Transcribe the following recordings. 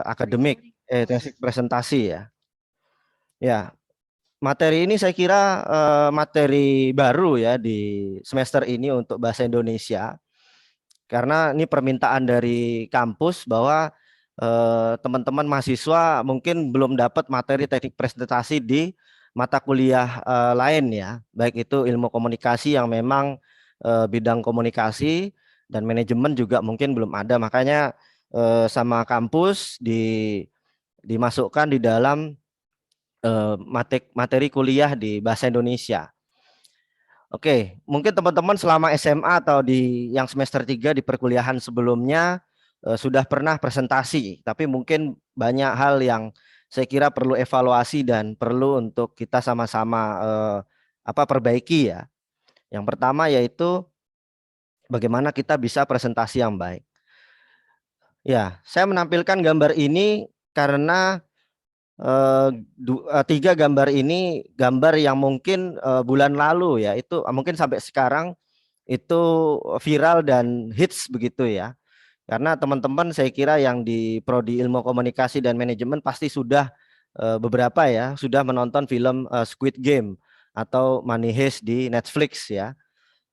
akademik, teknik presentasi ya. Ya, materi ini saya kira materi baru ya di semester ini untuk bahasa Indonesia. Karena ini permintaan dari kampus bahwa teman-teman mahasiswa mungkin belum dapat materi teknik presentasi di mata kuliah lain ya, baik itu ilmu komunikasi yang memang bidang komunikasi dan manajemen juga mungkin belum ada, makanya sama kampus dimasukkan di dalam materi kuliah di bahasa Indonesia. Oke, mungkin teman-teman selama SMA atau di yang semester 3 di perkuliahan sebelumnya sudah pernah presentasi, tapi mungkin banyak hal yang saya kira perlu evaluasi dan perlu untuk kita sama-sama perbaiki ya. Yang pertama yaitu bagaimana kita bisa presentasi yang baik. Ya, saya menampilkan gambar ini karena 3 gambar ini gambar yang mungkin bulan lalu ya, itu mungkin sampai sekarang itu viral dan hits begitu ya. Karena teman-teman saya kira yang di prodi ilmu komunikasi dan manajemen pasti sudah beberapa ya sudah menonton film Squid Game atau Money Heist di Netflix ya.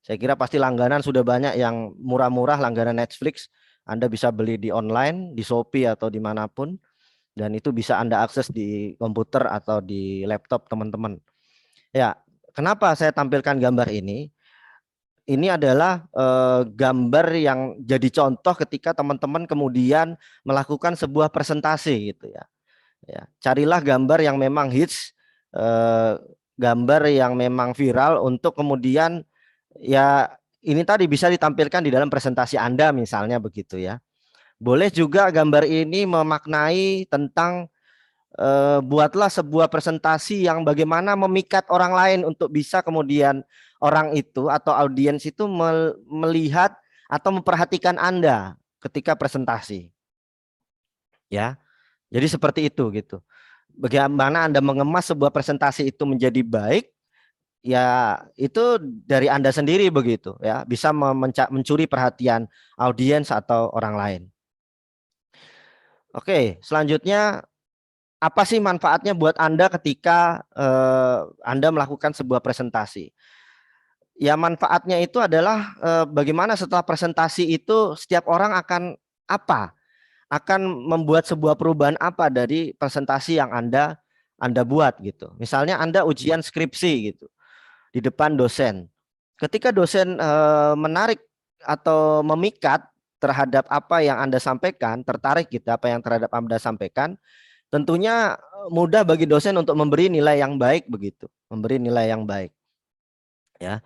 Saya kira pasti langganan sudah banyak yang murah-murah langganan Netflix. Anda bisa beli di online, di Shopee atau dimanapun. Dan itu bisa Anda akses di komputer atau di laptop teman-teman. Ya, kenapa saya tampilkan gambar ini? Ini adalah gambar yang jadi contoh ketika teman-teman kemudian melakukan sebuah presentasi gitu ya. Ya, carilah gambar yang memang hits, gambar yang memang viral untuk kemudian ya ini tadi bisa ditampilkan di dalam presentasi Anda misalnya begitu ya. Boleh juga gambar ini memaknai tentang buatlah sebuah presentasi yang bagaimana memikat orang lain untuk bisa kemudian orang itu atau audiens itu melihat atau memperhatikan Anda ketika presentasi. Ya. Jadi seperti itu gitu. Bagaimana Anda mengemas sebuah presentasi itu menjadi baik, ya itu dari Anda sendiri begitu ya, bisa mencuri perhatian audiens atau orang lain. Oke, selanjutnya apa sih manfaatnya buat Anda ketika Anda melakukan sebuah presentasi? Ya manfaatnya itu adalah bagaimana setelah presentasi itu setiap orang akan apa? Akan membuat sebuah perubahan apa dari presentasi yang Anda buat gitu. Misalnya Anda ujian skripsi gitu di depan dosen. Ketika dosen menarik atau memikat terhadap apa yang Anda sampaikan, tertarik gitu apa yang terhadap Anda sampaikan, tentunya mudah bagi dosen untuk memberi nilai yang baik begitu, memberi nilai yang baik. Ya,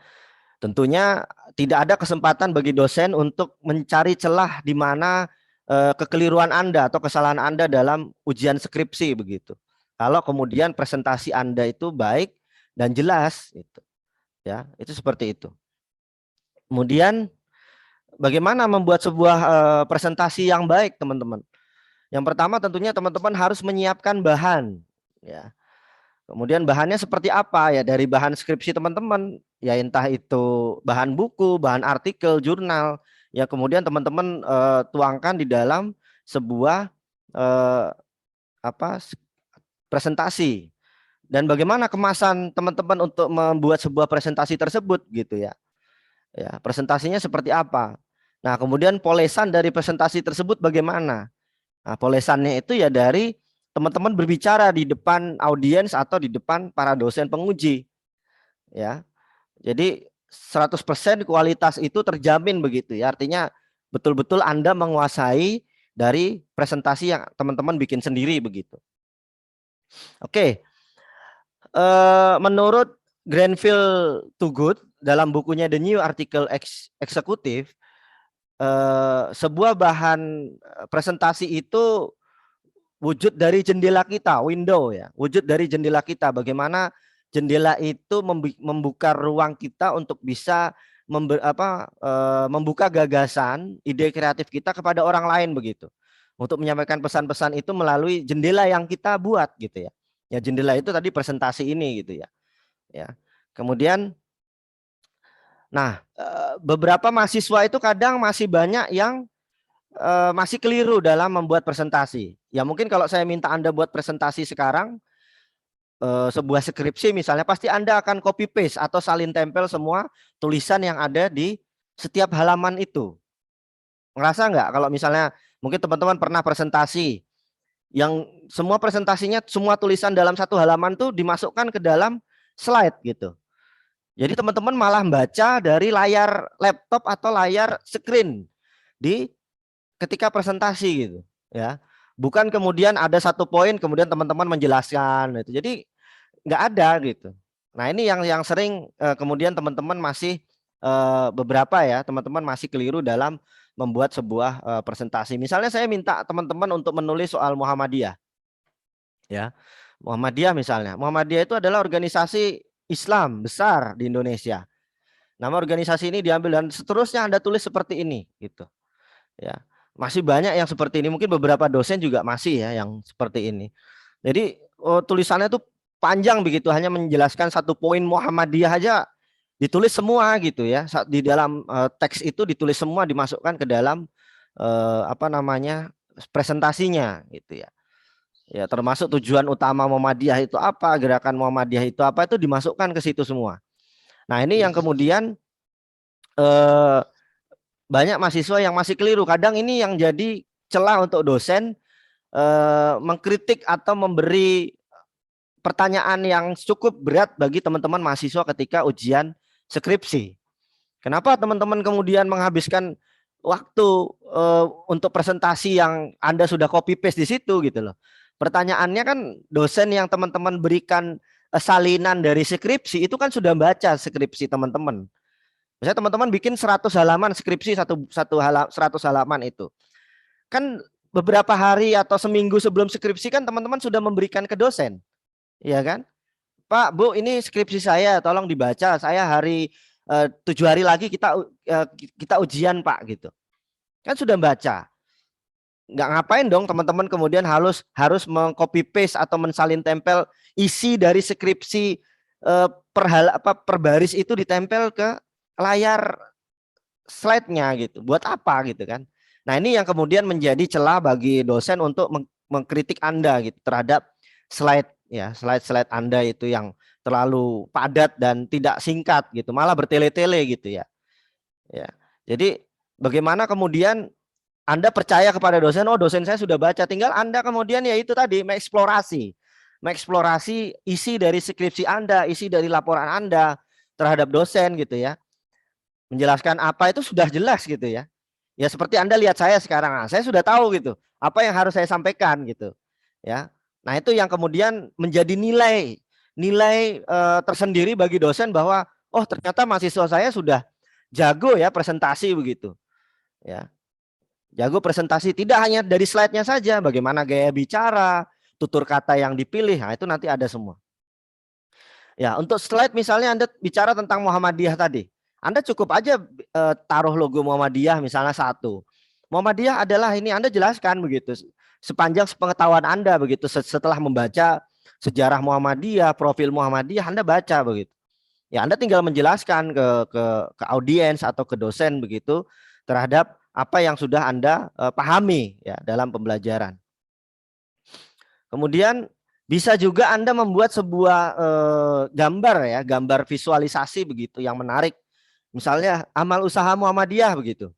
tentunya tidak ada kesempatan bagi dosen untuk mencari celah di mana kekeliruan Anda atau kesalahan Anda dalam ujian skripsi begitu. Kalau kemudian presentasi Anda itu baik dan jelas, gitu. Ya, itu seperti itu. Kemudian bagaimana membuat sebuah presentasi yang baik, teman-teman? Yang pertama tentunya teman-teman harus menyiapkan bahan. Ya. Kemudian bahannya seperti apa ya, dari bahan skripsi teman-teman ya, entah itu bahan buku, bahan artikel, jurnal ya, kemudian teman-teman tuangkan di dalam sebuah eh, presentasi. Dan bagaimana kemasan teman-teman untuk membuat sebuah presentasi tersebut gitu ya. Ya, presentasinya seperti apa? Nah, kemudian polesan dari presentasi tersebut bagaimana? Nah, polesannya itu ya dari teman-teman berbicara di depan audiens atau di depan para dosen penguji. Ya. Jadi 100% kualitas itu terjamin begitu ya. Artinya betul-betul Anda menguasai dari presentasi yang teman-teman bikin sendiri begitu. Oke. Menurut Granville Toogood dalam bukunya The New Article Executive, sebuah bahan presentasi itu wujud dari jendela kita, window ya, wujud dari jendela kita. Bagaimana jendela itu membuka ruang kita untuk bisa membuka gagasan, ide kreatif kita kepada orang lain begitu. Untuk menyampaikan pesan-pesan itu melalui jendela yang kita buat gitu ya. Ya jendela itu tadi presentasi ini gitu ya. Ya. Kemudian nah, beberapa mahasiswa itu kadang masih banyak yang masih keliru dalam membuat presentasi. Ya mungkin kalau saya minta Anda buat presentasi sekarang, sebuah skripsi misalnya, pasti Anda akan copy paste atau salin tempel semua tulisan yang ada di setiap halaman itu. Ngerasa nggak kalau misalnya mungkin teman-teman pernah presentasi yang semua presentasinya, semua tulisan dalam satu halaman tuh dimasukkan ke dalam slide gitu. Jadi teman-teman malah baca dari layar laptop atau layar screen di ketika presentasi gitu ya. Bukan kemudian ada satu poin kemudian teman-teman menjelaskan gitu. Jadi nggak ada gitu. Nah, ini yang sering kemudian teman-teman masih beberapa ya, teman-teman masih keliru dalam membuat sebuah presentasi. Misalnya saya minta teman-teman untuk menulis soal Muhammadiyah ya. Muhammadiyah misalnya. Muhammadiyah itu adalah organisasi Islam besar di Indonesia. Nama organisasi ini diambil dan seterusnya Anda tulis seperti ini gitu. Ya. Masih banyak yang seperti ini. Mungkin beberapa dosen juga masih ya yang seperti ini. Jadi tulisannya itu panjang begitu, hanya menjelaskan satu poin Muhammadiyah aja ditulis semua gitu ya. Di dalam teks itu ditulis semua, dimasukkan ke dalam apa namanya presentasinya gitu ya. Ya, termasuk tujuan utama Muhammadiyah itu apa, gerakan Muhammadiyah itu apa, itu dimasukkan ke situ semua. Nah, ini yang kemudian eh, banyak mahasiswa yang masih keliru. Kadang ini yang jadi celah untuk dosen mengkritik atau memberi pertanyaan yang cukup berat bagi teman-teman mahasiswa ketika ujian skripsi. Kenapa teman-teman kemudian menghabiskan waktu untuk presentasi yang Anda sudah copy paste di situ gitu loh. Pertanyaannya kan dosen yang teman-teman berikan salinan dari skripsi itu kan sudah baca skripsi teman-teman. Misalnya teman-teman bikin 100 halaman skripsi, 100 halaman itu. Kan beberapa hari atau seminggu sebelum skripsi kan teman-teman sudah memberikan ke dosen. Iya kan? Pak, Bu, ini skripsi saya, tolong dibaca. Saya 7 hari lagi kita ujian, Pak, gitu. Kan sudah baca. Nggak ngapain dong teman-teman kemudian harus mengcopy paste atau mensalin tempel isi dari skripsi per baris itu ditempel ke layar slide-nya gitu. Buat apa gitu kan? Nah, ini yang kemudian menjadi celah bagi dosen untuk mengkritik Anda gitu terhadap slide ya, slide Anda itu yang terlalu padat dan tidak singkat gitu, malah bertele-tele gitu ya. Ya. Jadi bagaimana kemudian Anda percaya kepada dosen, oh dosen saya sudah baca, tinggal Anda kemudian ya itu tadi mengeksplorasi isi dari skripsi Anda, isi dari laporan Anda terhadap dosen gitu ya. Menjelaskan apa itu sudah jelas gitu ya. Ya seperti Anda lihat saya sekarang, nah, saya sudah tahu gitu apa yang harus saya sampaikan gitu. Ya. Nah, itu yang kemudian menjadi nilai tersendiri bagi dosen bahwa oh ternyata mahasiswa saya sudah jago ya presentasi begitu. Ya. Jago presentasi tidak hanya dari slide-nya saja, bagaimana gaya bicara, tutur kata yang dipilih, nah itu nanti ada semua. Ya, untuk slide misalnya Anda bicara tentang Muhammadiyah tadi. Anda cukup aja taruh logo Muhammadiyah misalnya satu. Muhammadiyah adalah ini, Anda jelaskan begitu. Sepanjang sepengetahuan Anda begitu, setelah membaca sejarah Muhammadiyah, profil Muhammadiyah, Anda baca begitu. Ya, Anda tinggal menjelaskan ke audiens atau ke dosen begitu terhadap apa yang sudah Anda pahami ya dalam pembelajaran. Kemudian bisa juga Anda membuat sebuah gambar ya, gambar visualisasi begitu yang menarik. Misalnya amal usaha Muhammadiyah begitu.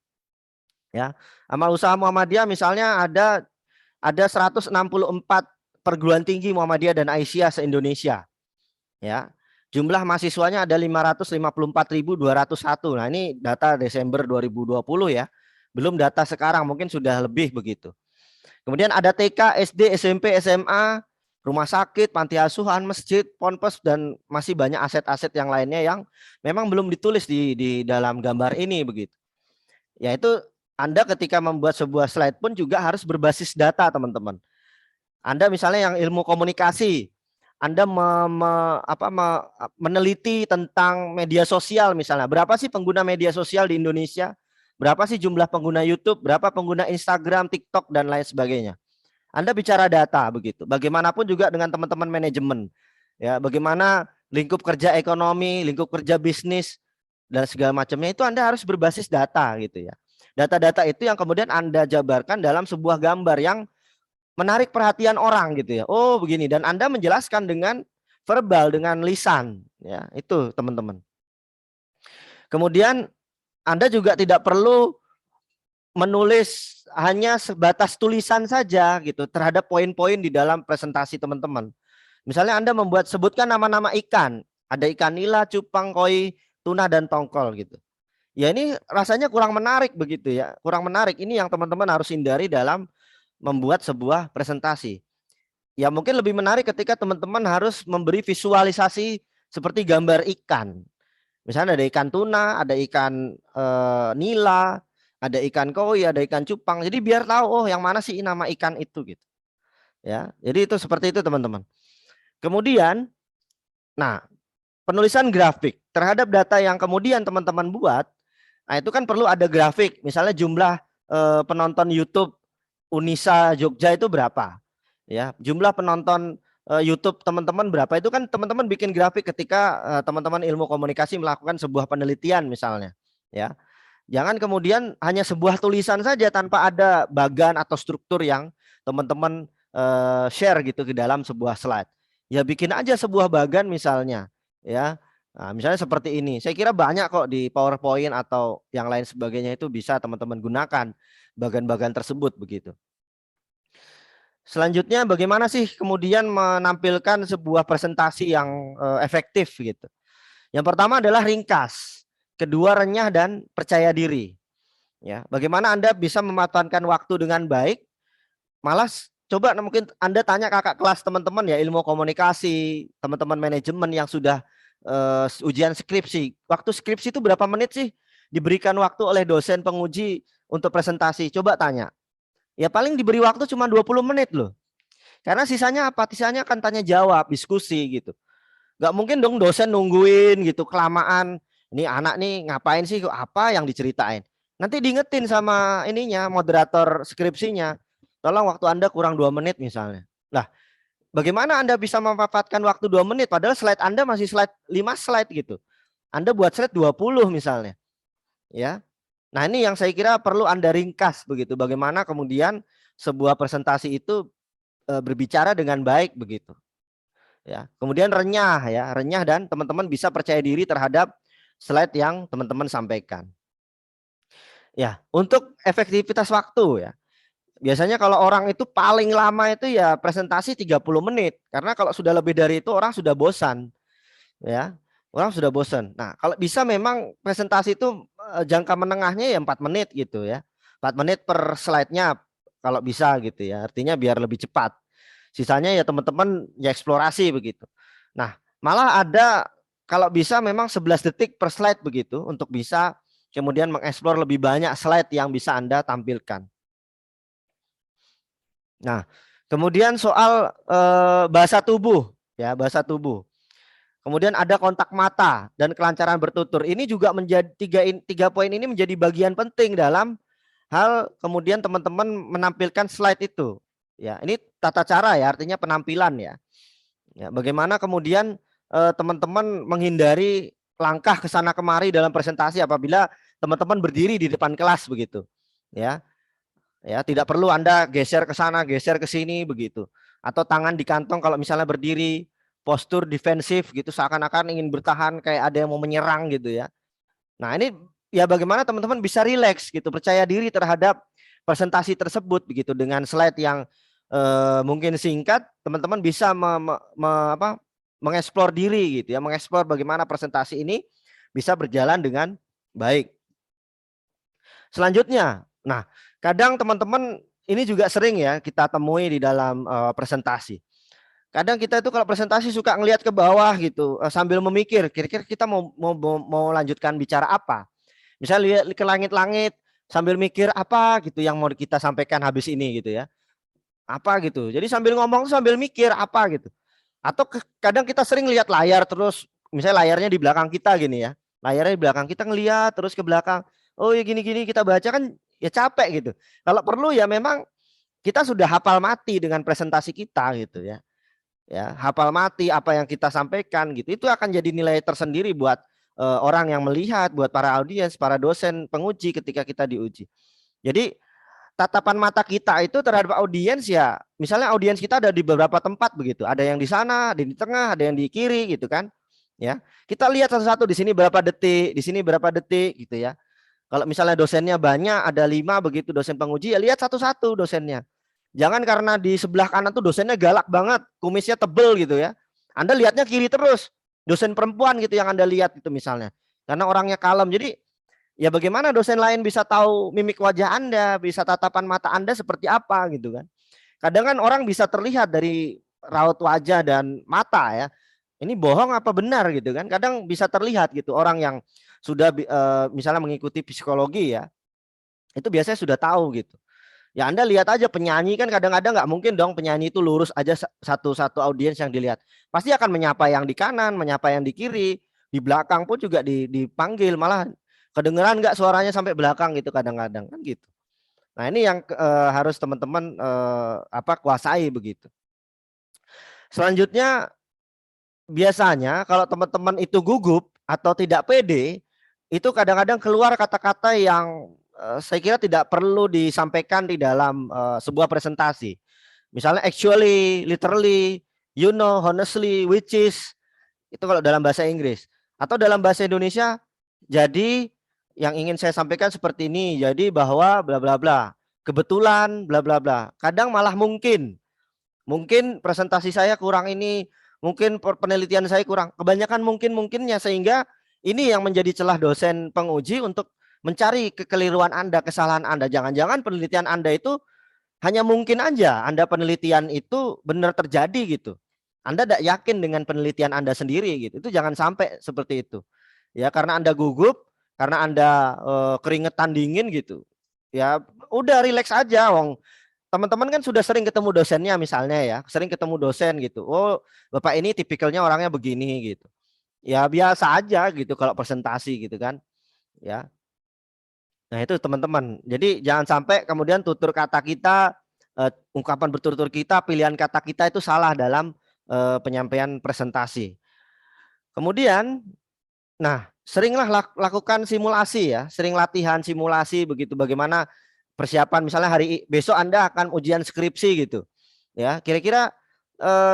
Ya. Amal usaha Muhammadiyah misalnya ada 164 perguruan tinggi Muhammadiyah dan Aisyah se-Indonesia. Ya. Jumlah mahasiswanya ada 554.201. Nah, ini data Desember 2020 ya. Belum data sekarang, mungkin sudah lebih begitu. Kemudian ada TK, SD, SMP, SMA, rumah sakit, panti asuhan, masjid, ponpes, dan masih banyak aset-aset yang lainnya yang memang belum ditulis di dalam gambar ini begitu. Yaitu Anda ketika membuat sebuah slide pun juga harus berbasis data, teman-teman. Anda misalnya yang ilmu komunikasi, Anda meneliti tentang media sosial misalnya. Berapa sih pengguna media sosial di Indonesia? Berapa sih jumlah pengguna YouTube? Berapa pengguna Instagram, TikTok, dan lain sebagainya? Anda bicara data begitu. Bagaimanapun juga dengan teman-teman manajemen. Ya, bagaimana lingkup kerja ekonomi, lingkup kerja bisnis, dan segala macamnya itu Anda harus berbasis data gitu ya. Data-data itu yang kemudian Anda jabarkan dalam sebuah gambar yang menarik perhatian orang gitu ya. Oh, begini, dan Anda menjelaskan dengan verbal, dengan lisan, ya. Itu teman-teman. Kemudian Anda juga tidak perlu menulis hanya sebatas tulisan saja gitu terhadap poin-poin di dalam presentasi teman-teman. Misalnya Anda sebutkan nama-nama ikan, ada ikan nila, cupang, koi, tuna, dan tongkol gitu. Ya ini rasanya kurang menarik begitu ya, kurang menarik. Ini yang teman-teman harus hindari dalam membuat sebuah presentasi. Ya mungkin lebih menarik ketika teman-teman harus memberi visualisasi seperti gambar ikan. Misalnya ada ikan tuna, ada ikan nila, ada ikan koi, ada ikan cupang. Jadi biar tahu oh yang mana sih nama ikan itu gitu. Ya. Jadi itu seperti itu teman-teman. Kemudian nah, penulisan grafik terhadap data yang kemudian teman-teman buat. Nah, itu kan perlu ada grafik. Misalnya jumlah penonton YouTube Unisa Jogja itu berapa? Ya, jumlah penonton YouTube teman-teman berapa? Itu kan teman-teman bikin grafik ketika teman-teman ilmu komunikasi melakukan sebuah penelitian misalnya, ya. Jangan kemudian hanya sebuah tulisan saja tanpa ada bagan atau struktur yang teman-teman share gitu ke dalam sebuah slide. Ya bikin aja sebuah bagan misalnya, ya. Nah, misalnya seperti ini. Saya kira banyak kok di PowerPoint atau yang lain sebagainya itu bisa teman-teman gunakan bagan-bagan tersebut begitu. Selanjutnya bagaimana sih kemudian menampilkan sebuah presentasi yang efektif gitu. Yang pertama adalah ringkas, kedua renyah dan percaya diri. Ya, bagaimana Anda bisa memanfaatkan waktu dengan baik? Malas coba mungkin Anda tanya kakak kelas teman-teman ya ilmu komunikasi, teman-teman manajemen yang sudah ujian skripsi. Waktu skripsi itu berapa menit sih diberikan waktu oleh dosen penguji untuk presentasi? Coba tanya. Ya paling diberi waktu cuma 20 menit loh. Karena sisanya apa? Sisanya akan tanya jawab, diskusi gitu. Gak mungkin dong dosen nungguin gitu kelamaan. Ini anak nih ngapain sih? Apa yang diceritain? Nanti diingetin sama ininya moderator skripsinya. Tolong waktu Anda kurang 2 menit misalnya. Lah, bagaimana Anda bisa memanfaatkan waktu 2 menit? Padahal slide Anda masih 5 slide gitu. Anda buat slide 20 misalnya. Ya. Nah ini yang saya kira perlu Anda ringkas begitu. Bagaimana kemudian sebuah presentasi itu berbicara dengan baik begitu. Ya. Kemudian renyah ya, renyah dan teman-teman bisa percaya diri terhadap slide yang teman-teman sampaikan. Ya, untuk efektivitas waktu ya. Biasanya kalau orang itu paling lama itu ya presentasi 30 menit. Karena kalau sudah lebih dari itu orang sudah bosan. Ya. Orang sudah bosan. Nah, kalau bisa memang presentasi itu jangka menengahnya ya 4 menit gitu ya. 4 menit per slide-nya kalau bisa gitu ya. Artinya biar lebih cepat. Sisanya ya teman-teman ya eksplorasi begitu. Nah, malah ada kalau bisa memang 11 detik per slide begitu untuk bisa kemudian mengeksplor lebih banyak slide yang bisa Anda tampilkan. Nah, kemudian soal bahasa tubuh ya, bahasa tubuh. Kemudian ada kontak mata dan kelancaran bertutur. Ini juga menjadi tiga poin ini menjadi bagian penting dalam hal kemudian teman-teman menampilkan slide itu. Ya, ini tata cara ya, artinya penampilan ya. Ya, bagaimana kemudian teman-teman menghindari langkah ke sana kemari dalam presentasi apabila teman-teman berdiri di depan kelas begitu. Ya. Ya, tidak perlu Anda geser ke sana, geser ke sini begitu. Atau tangan di kantong kalau misalnya berdiri, postur defensif gitu seakan-akan ingin bertahan kayak ada yang mau menyerang gitu ya. Nah, ini ya bagaimana teman-teman bisa rileks gitu, percaya diri terhadap presentasi tersebut begitu dengan slide yang mungkin singkat, teman-teman bisa mengeksplor diri gitu ya, mengeksplor bagaimana presentasi ini bisa berjalan dengan baik. Selanjutnya, nah kadang teman-teman ini juga sering ya kita temui di dalam presentasi. Kadang kita itu kalau presentasi suka ngelihat ke bawah gitu sambil memikir kira-kira kita mau lanjutkan bicara apa. Misalnya lihat ke langit-langit sambil mikir apa gitu yang mau kita sampaikan habis ini gitu ya. Apa gitu. Jadi sambil ngomong sambil mikir apa gitu. Atau kadang kita sering lihat layar terus misalnya layarnya di belakang kita gini ya. Layarnya di belakang kita ngelihat terus ke belakang. Oh ya gini-gini kita baca kan ya capek gitu. Kalau perlu ya memang kita sudah hafal mati dengan presentasi kita gitu ya. Ya, hafal mati apa yang kita sampaikan gitu. Itu akan jadi nilai tersendiri buat orang yang melihat, buat para audiens, para dosen penguji ketika kita diuji. Jadi tatapan mata kita itu terhadap audiens ya, misalnya audiens kita ada di beberapa tempat begitu, ada yang di sana, ada yang di tengah, ada yang di kiri gitu kan. Ya, kita lihat satu-satu, di sini berapa detik, di sini berapa detik gitu ya. Kalau misalnya dosennya banyak, ada 5 begitu dosen penguji, ya lihat satu-satu dosennya. Jangan karena di sebelah kanan tuh dosennya galak banget, kumisnya tebel gitu ya. Anda lihatnya kiri terus, dosen perempuan gitu yang Anda lihat itu misalnya. Karena orangnya kalem. Jadi ya bagaimana dosen lain bisa tahu mimik wajah Anda, bisa tatapan mata Anda seperti apa gitu kan. Kadang kan orang bisa terlihat dari raut wajah dan mata ya. Ini bohong apa benar gitu kan. Kadang bisa terlihat gitu orang yang sudah misalnya mengikuti psikologi ya. Itu biasanya sudah tahu gitu. Ya Anda lihat aja penyanyi kan kadang-kadang nggak mungkin dong penyanyi itu lurus aja satu-satu audiens yang dilihat. Pasti akan menyapa yang di kanan, menyapa yang di kiri, di belakang pun juga dipanggil, malah kedengeran nggak suaranya sampai belakang gitu kadang-kadang kan gitu. Nah ini yang harus teman-teman kuasai begitu. Selanjutnya biasanya kalau teman-teman itu gugup atau tidak pede, itu kadang-kadang keluar kata-kata yang saya kira tidak perlu disampaikan di dalam sebuah presentasi. Misalnya actually, literally, you know, honestly, which is, itu kalau dalam bahasa Inggris. Atau dalam bahasa Indonesia, jadi yang ingin saya sampaikan seperti ini, jadi bahwa bla bla bla, kebetulan bla bla bla. Kadang malah mungkin presentasi saya kurang ini, mungkin penelitian saya kurang. Kebanyakan mungkinnya, sehingga ini yang menjadi celah dosen penguji untuk mencari kekeliruan Anda, kesalahan Anda. Jangan-jangan penelitian Anda itu hanya mungkin aja Anda penelitian itu benar terjadi gitu. Anda tidak yakin dengan penelitian Anda sendiri gitu. Itu jangan sampai seperti itu. Ya, karena Anda gugup, karena Anda keringetan dingin gitu. Ya, udah rileks aja, wong teman-teman kan sudah sering ketemu dosennya misalnya ya, sering ketemu dosen gitu. Oh, Bapak ini tipikalnya orangnya begini gitu. Ya biasa aja gitu kalau presentasi gitu kan. Ya. Nah, itu teman-teman. Jadi jangan sampai kemudian tutur kata kita, ungkapan bertutur kita, pilihan kata kita itu salah dalam penyampaian presentasi. Kemudian, nah, seringlah lakukan simulasi ya, sering latihan simulasi begitu, bagaimana persiapan misalnya besok Anda akan ujian skripsi gitu. Ya, kira-kira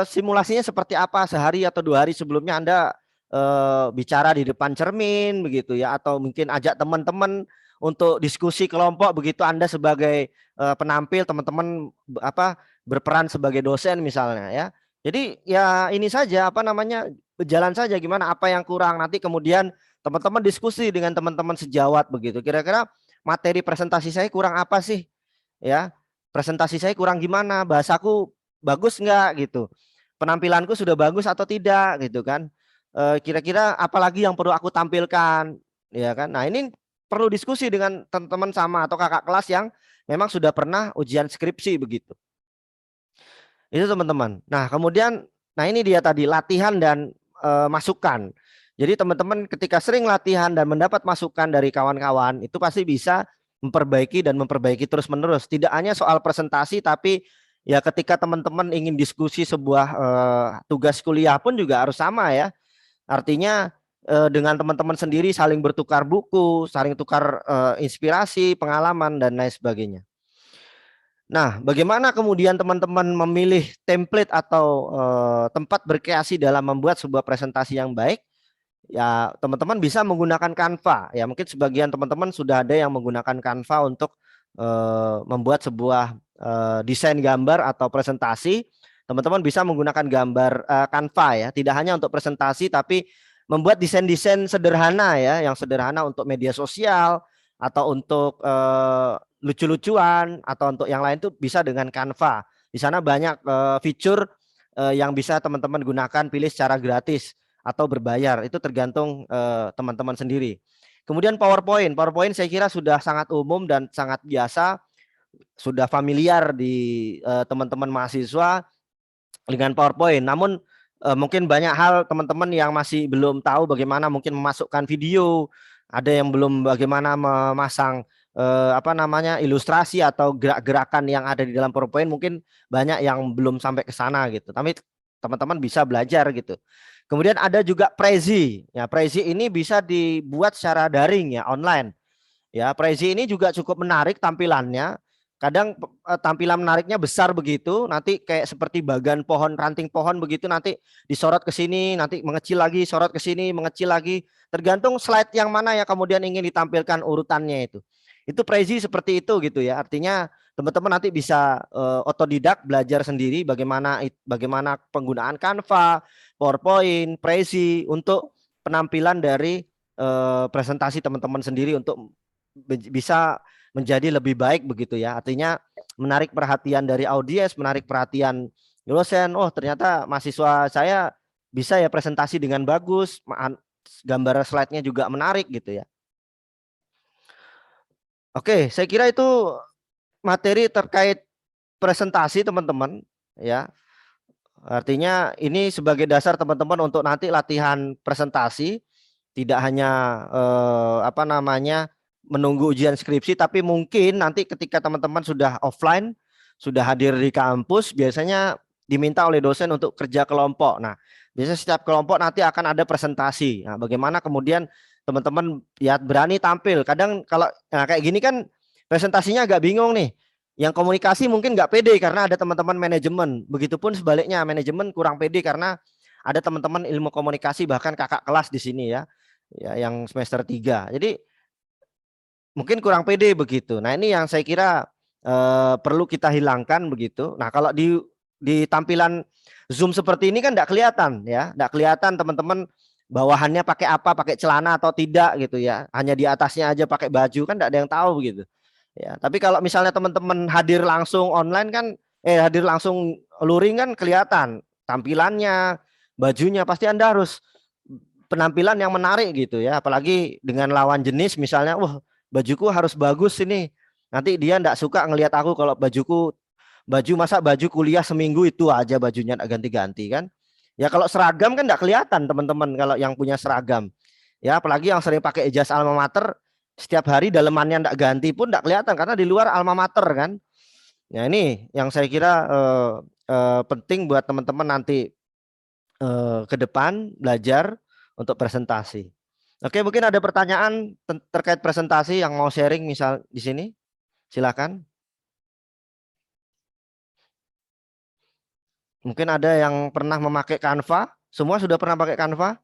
simulasinya seperti apa, sehari atau 2 hari sebelumnya Anda bicara di depan cermin begitu ya, atau mungkin ajak teman-teman untuk diskusi kelompok begitu, Anda sebagai penampil, teman-teman berperan sebagai dosen misalnya ya. Jadi ya ini saja berjalan saja, gimana apa yang kurang, nanti kemudian teman-teman diskusi dengan teman-teman sejawat begitu. Kira-kira materi presentasi saya kurang apa sih? Ya, presentasi saya kurang gimana? Bahasaku bagus nggak gitu? Penampilanku sudah bagus atau tidak gitu kan? Kira-kira apalagi yang perlu aku tampilkan, ya kan? Nah ini perlu diskusi dengan teman-teman sama atau kakak kelas yang memang sudah pernah ujian skripsi begitu. Itu teman-teman. Nah kemudian, nah ini dia tadi latihan dan masukan. Jadi teman-teman ketika sering latihan dan mendapat masukan dari kawan-kawan, itu pasti bisa memperbaiki terus-menerus. Tidak hanya soal presentasi, tapi ya ketika teman-teman ingin diskusi sebuah tugas kuliah pun juga harus sama ya. Artinya dengan teman-teman sendiri saling bertukar buku, saling tukar inspirasi, pengalaman, dan lain sebagainya. Nah, bagaimana kemudian teman-teman memilih template atau tempat berkreasi dalam membuat sebuah presentasi yang baik? Ya, teman-teman bisa menggunakan Canva. Ya, mungkin sebagian teman-teman sudah ada yang menggunakan Canva untuk membuat sebuah desain gambar atau presentasi. Teman-teman bisa menggunakan gambar Canva ya, tidak hanya untuk presentasi tapi membuat desain-desain sederhana ya, yang sederhana untuk media sosial atau untuk lucu-lucuan atau untuk yang lain tuh bisa dengan Canva. Di sana banyak fitur yang bisa teman-teman gunakan, pilih secara gratis atau berbayar, itu tergantung teman-teman sendiri. Kemudian PowerPoint saya kira sudah sangat umum dan sangat biasa, sudah familiar di teman-teman mahasiswa dengan PowerPoint. Namun mungkin banyak hal teman-teman yang masih belum tahu bagaimana mungkin memasukkan video, ada yang belum bagaimana memasang ilustrasi atau gerak-gerakan yang ada di dalam PowerPoint, mungkin banyak yang belum sampai ke sana gitu. Tapi teman-teman bisa belajar gitu. Kemudian ada juga Prezi. Ya, Prezi ini bisa dibuat secara daring ya, online. Ya, Prezi ini juga cukup menarik tampilannya. Kadang tampilan menariknya besar begitu, nanti kayak seperti bagan pohon, ranting pohon begitu, nanti disorot ke sini, nanti mengecil lagi, sorot ke sini, mengecil lagi. Tergantung slide yang mana yang kemudian ingin ditampilkan urutannya itu. Itu Prezi seperti itu gitu ya. Artinya teman-teman nanti bisa otodidak belajar sendiri bagaimana penggunaan Canva, PowerPoint, Prezi untuk penampilan dari presentasi teman-teman sendiri untuk bisa menjadi lebih baik begitu ya. Artinya menarik perhatian dari audiens, menarik perhatian dosen. Oh, ternyata mahasiswa saya bisa ya presentasi dengan bagus, gambar slide-nya juga menarik gitu ya. Oke, saya kira itu materi terkait presentasi teman-teman ya. Artinya ini sebagai dasar teman-teman untuk nanti latihan presentasi, tidak hanya apa namanya menunggu ujian skripsi, tapi mungkin nanti ketika teman-teman sudah offline, sudah hadir di kampus, biasanya diminta oleh dosen untuk kerja kelompok. Nah, biasanya setiap kelompok nanti akan ada presentasi. Nah, bagaimana kemudian teman-teman ya berani tampil. Kadang kalau kayak gini kan presentasinya agak bingung nih. Yang komunikasi mungkin nggak pede karena ada teman-teman manajemen. Begitupun sebaliknya, manajemen kurang pede karena ada teman-teman ilmu komunikasi, bahkan kakak kelas di sini ya, yang semester 3. Jadi mungkin kurang pede begitu. Nah, ini yang saya kira perlu kita hilangkan begitu. Nah, kalau di tampilan Zoom seperti ini kan tidak kelihatan ya, tidak kelihatan teman-teman bawahannya pakai apa, pakai celana atau tidak gitu ya. Hanya di atasnya aja pakai baju, kan tidak ada yang tahu begitu. Ya, tapi kalau misalnya teman-teman hadir langsung online kan, hadir langsung luring kan kelihatan tampilannya, bajunya, pasti Anda harus penampilan yang menarik gitu ya. Apalagi dengan lawan jenis misalnya, wah bajuku harus bagus ini. Nanti dia enggak suka ngelihat aku kalau masa baju kuliah seminggu itu aja bajunya enggak ganti-ganti kan. Ya kalau seragam kan enggak kelihatan teman-teman kalau yang punya seragam. Ya apalagi yang sering pakai jas alma mater, setiap hari dalemannya enggak ganti pun enggak kelihatan karena di luar alma mater kan. Nah ini yang saya kira penting buat teman-teman nanti ke depan belajar untuk presentasi. Oke, mungkin ada pertanyaan terkait presentasi yang mau sharing misal di sini. Silakan. Mungkin ada yang pernah memakai Canva? Semua sudah pernah pakai Canva?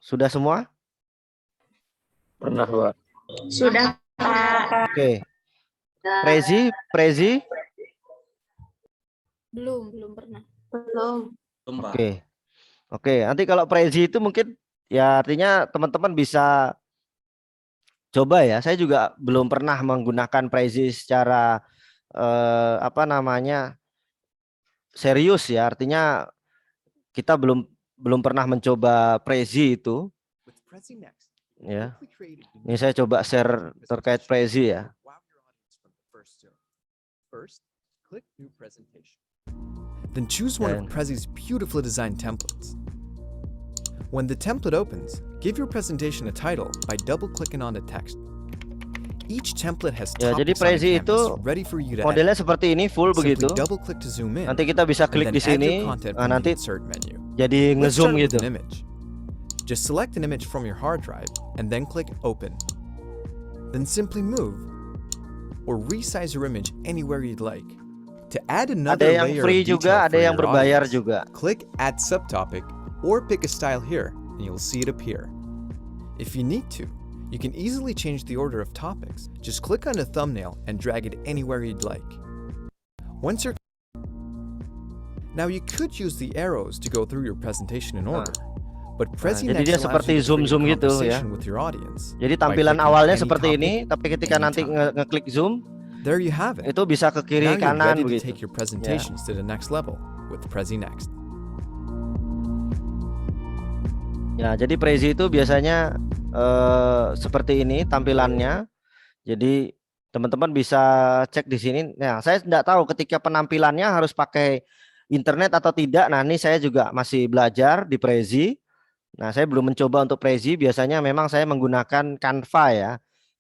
Sudah semua? Pernah, Pak. Sudah, Pak. Oke. Prezi? Belum pernah. Belum. Oke. Oke, nanti kalau Prezi itu mungkin ya artinya teman-teman bisa coba ya. Saya juga belum pernah menggunakan Prezi secara apa namanya serius ya. Artinya kita belum pernah mencoba Prezi itu. Ya. Ini saya coba share terkait Prezi ya. Then choose one of Prezi's beautifully designed templates. When the template opens, give your presentation a title by double-clicking on the text. Each template has ya, jadi topics on Prezi the itu canvas ready for you to modelnya edit. seperti ini full Simply begitu. double-click to zoom in, Nanti kita bisa and klik then di sini. add your content Nah, from the nanti insert menu. jadi Let's ngezoom start with gitu. an image. Just select an image from your hard drive and then click Open. Then simply move or resize your image anywhere you'd like. To add another Ada yang layer free of detail juga, ada for yang your berbayar audience, juga. click Add Subtopic or pick a style here and you'll see it appear. If you need to, you can easily change the order of topics. Just click on the thumbnail and drag it anywhere you'd like. Once you're Now you could use the arrows to go through your presentation in order. But Prezi jadi Next dia allows seperti you to create a zoom gitu ya. conversation with your audience Jadi by tampilan clicking awalnya any seperti topic, ini, tapi ketika nanti anytime. ngeklik zoom, There you have it. itu bisa ke kiri Now you're kanan ready to begitu. take your presentations to the next level with Prezi Next. Ya, jadi Prezi itu biasanya seperti ini tampilannya. Jadi teman-teman bisa cek di sini. Nah, saya tidak tahu ketika penampilannya harus pakai internet atau tidak. Nah, ini saya juga masih belajar di Prezi. Nah, saya belum mencoba untuk Prezi. Biasanya memang saya menggunakan Canva ya.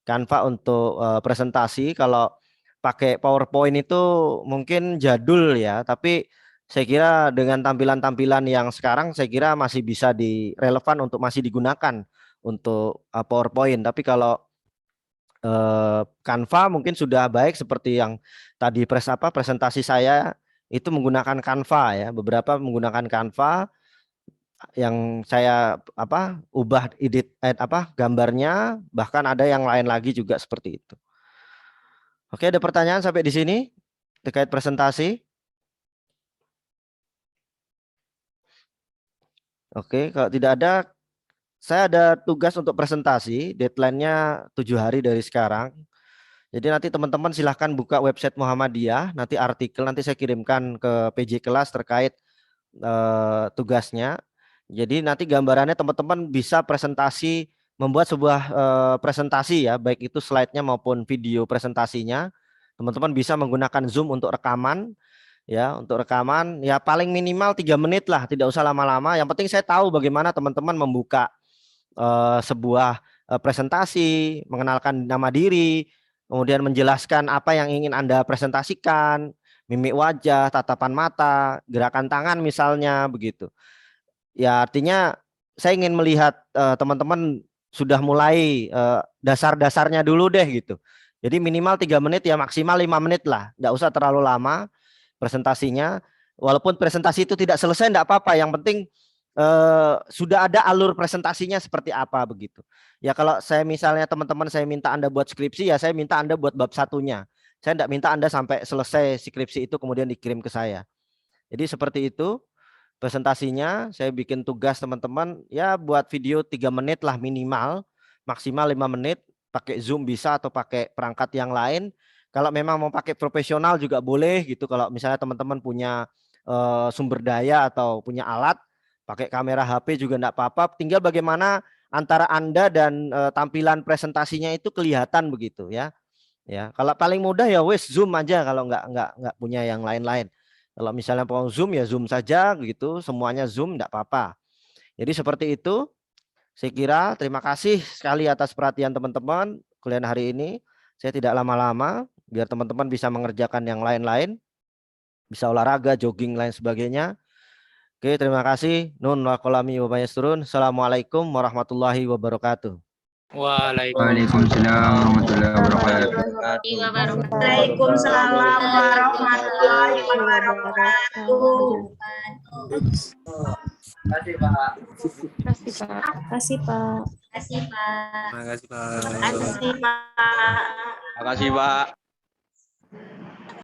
Canva untuk presentasi. Kalau pakai PowerPoint itu mungkin jadul ya, tapi saya kira dengan tampilan-tampilan yang sekarang saya kira masih bisa relevan untuk masih digunakan untuk PowerPoint. Tapi kalau Canva mungkin sudah baik seperti yang tadi presentasi saya itu menggunakan Canva ya, beberapa menggunakan Canva yang saya ubah gambarnya, bahkan ada yang lain lagi juga seperti itu. Oke, ada pertanyaan sampai di sini terkait presentasi? Oke, kalau tidak ada, saya ada tugas untuk presentasi, deadline-nya 7 hari dari sekarang. Jadi nanti teman-teman silahkan buka website Muhammadiyah, nanti artikel nanti saya kirimkan ke PJ kelas terkait tugasnya. Jadi nanti gambarannya teman-teman bisa presentasi, membuat sebuah presentasi ya, baik itu slide-nya maupun video presentasinya. Teman-teman bisa menggunakan Zoom untuk rekaman. Ya, untuk rekaman ya paling minimal 3 menit lah, tidak usah lama-lama. Yang penting saya tahu bagaimana teman-teman membuka sebuah presentasi, mengenalkan nama diri, kemudian menjelaskan apa yang ingin Anda presentasikan, mimik wajah, tatapan mata, gerakan tangan misalnya begitu. Ya artinya saya ingin melihat teman-teman sudah mulai dasar-dasarnya dulu deh gitu. Jadi minimal 3 menit ya maksimal 5 menit lah, tidak usah terlalu lama presentasinya. Walaupun presentasi itu tidak selesai tidak apa-apa, yang penting sudah ada alur presentasinya seperti apa begitu. Ya kalau saya misalnya teman-teman saya minta Anda buat skripsi, ya saya minta Anda buat bab satunya. Saya tidak minta Anda sampai selesai skripsi itu kemudian dikirim ke saya. Jadi seperti itu presentasinya. Saya bikin tugas teman-teman ya buat video 3 menit lah minimal, maksimal 5 menit, pakai Zoom bisa atau pakai perangkat yang lain. Kalau memang mau pakai profesional juga boleh gitu. Kalau misalnya teman-teman punya sumber daya atau punya alat, pakai kamera HP juga enggak apa-apa. Tinggal bagaimana antara Anda dan tampilan presentasinya itu kelihatan begitu ya. Ya, kalau paling mudah ya wes Zoom aja kalau enggak punya yang lain-lain. Kalau misalnya mau Zoom ya Zoom saja gitu, semuanya Zoom enggak apa-apa. Jadi seperti itu. Saya kira terima kasih sekali atas perhatian teman-teman kuliah hari ini. Saya tidak lama-lama biar teman-teman bisa mengerjakan yang lain-lain, bisa olahraga, jogging, lain sebagainya. Oke, terima kasih. Nun wa qalami wa mayasturun. Assalamualaikum warahmatullahi wabarakatuh. Waalaikumsalam warahmatullahi wabarakatuh. Waalaikumsalam warahmatullahi wabarakatuh. Kasih Pak. Kasih Pak. Kasih Pak. Kasih Pak. Makasih Pak.